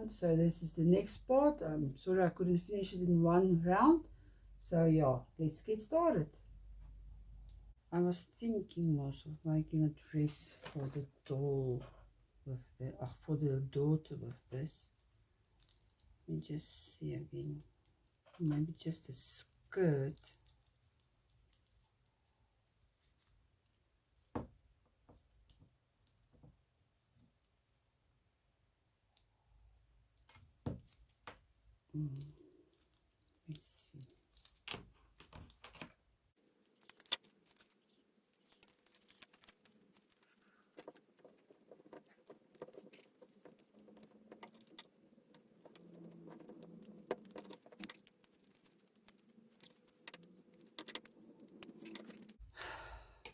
done. So this is the next part. Sorry I couldn't finish it in one round. So yeah, let's get started. I was thinking also of making a dress for the doll with the for the daughter with this. Let me just see again. Maybe just a skirt. Let's see.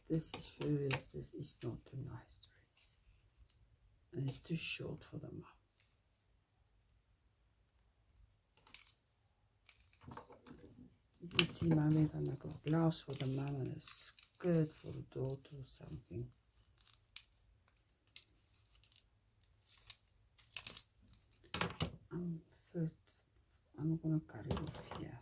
This is furious. This is not a nice dress. And it's too short for the mom. You can see maybe if I make a blouse for the mom and a skirt for the daughter or something. First, I'm gonna cut it off here.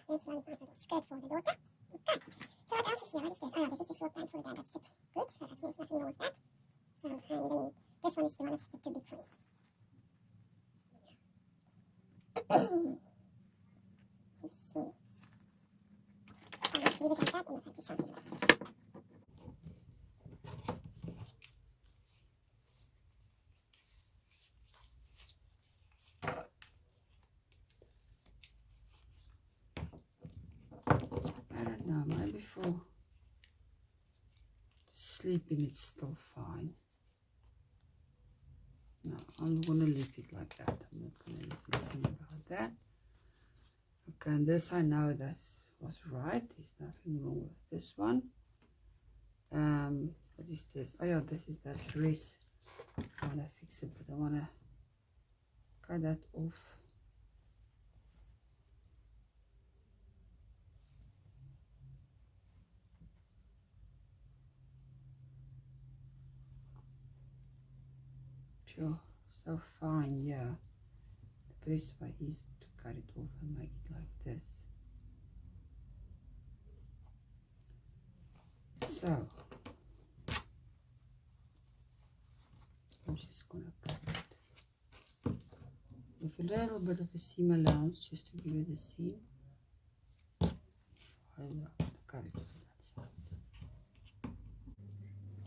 This one is a skirt for the daughter. Okay. So what else is here? What is this? Oh yeah, this is the short pants for the dad. That's it. Good. So that's nice. Nothing wrong with that. So and then this one is the one that's a bit too big for me. Let's see. So let's leave it like that and let's have to chunk it. I don't know, maybe for sleeping it's still fine. No, I'm going to leave it like that. I'm not going to leave anything about that. Okay, and this I know that was right. There's nothing wrong with this one. What is this? Oh yeah, this is that dress. I want to fix it, but I want to cut that off. Sure, so fine, yeah. The best way is to cut it off and make it like this. So I'm just gonna cut it with a little bit of a seam allowance just to give it a seam. I'm gonna cut it off that side.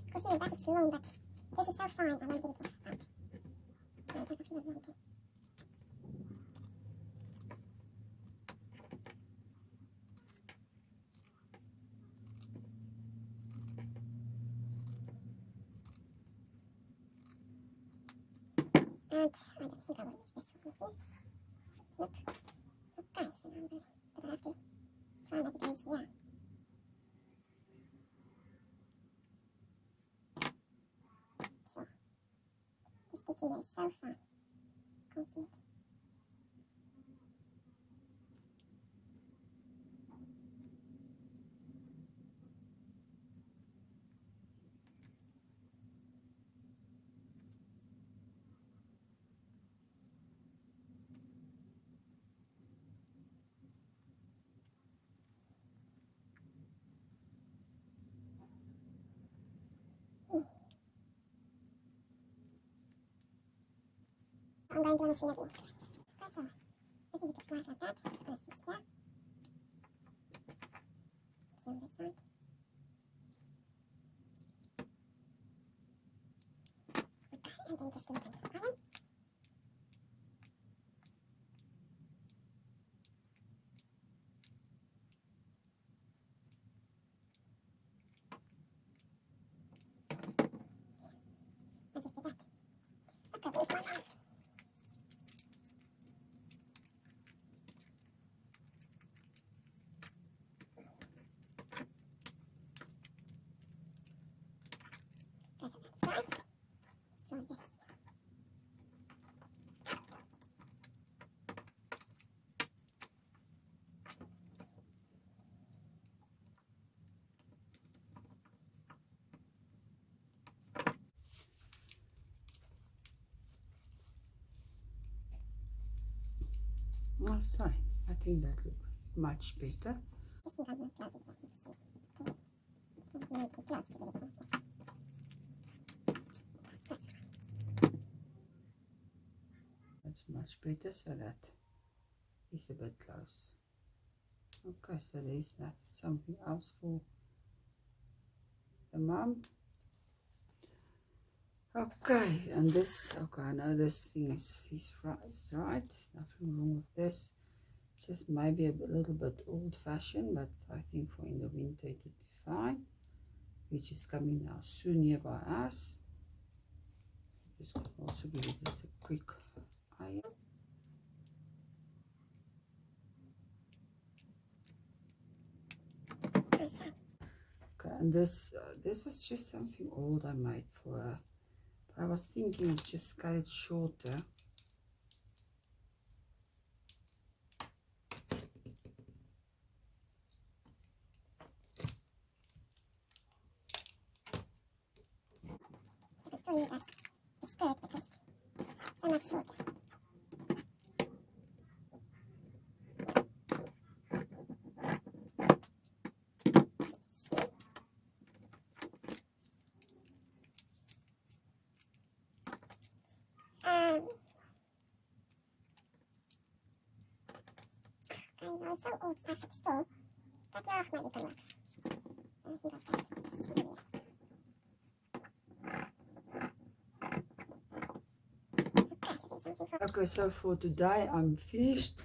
Because you know that it's long, but this is so fine. I won't get it off out. No, I actually don't want to. And I don't think I will use this one. Nope. Okay. make it nice, yeah. Sure. The stitching is so fun. Can't see it. I'm going to the machine again. Okay, so I think it looks nice like that. Just going to fix that. Zoom this side. Okay, and then just give it into the iron. I just did that. Okay, there's my hand. Okay, so that's right. Let's try this. Oh, sorry. I think that looks much better. I think I'm not close again. Just see. It's going to be close to get it on. That's much better, so that is a bit close. Okay, so there's something else for the mum. Okay, and this, okay, I know this thing is right, nothing wrong with this. Just maybe a little bit old-fashioned, but I think for in the winter it would be fine. Which is coming now soon here by us. Just also give it just a quick iron. Okay, and this was just something old I made for her. But I was thinking of just cut it shorter. I still need a skirt, but just so much shorter. I know, so old-fashioned still, but yeah, maybe it can work. I think I'll try it. Maybe. Okay, so there's something for... Okay, so for today I'm finished.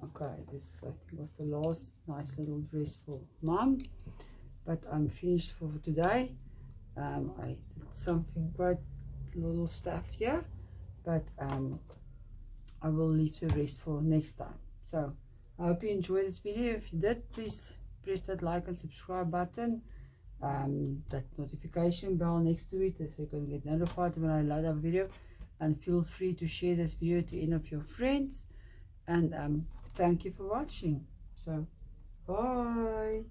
Okay, this I think was the last nice little dress for mom, but I'm finished for today. I did something quite little stuff here, but I will leave the rest for next time. So I hope you enjoyed this video. If you did, please press that like and subscribe button, that notification bell next to it, so you can get notified when I load up a video. And feel free to share this video to any of your friends, and thank you for watching. So bye.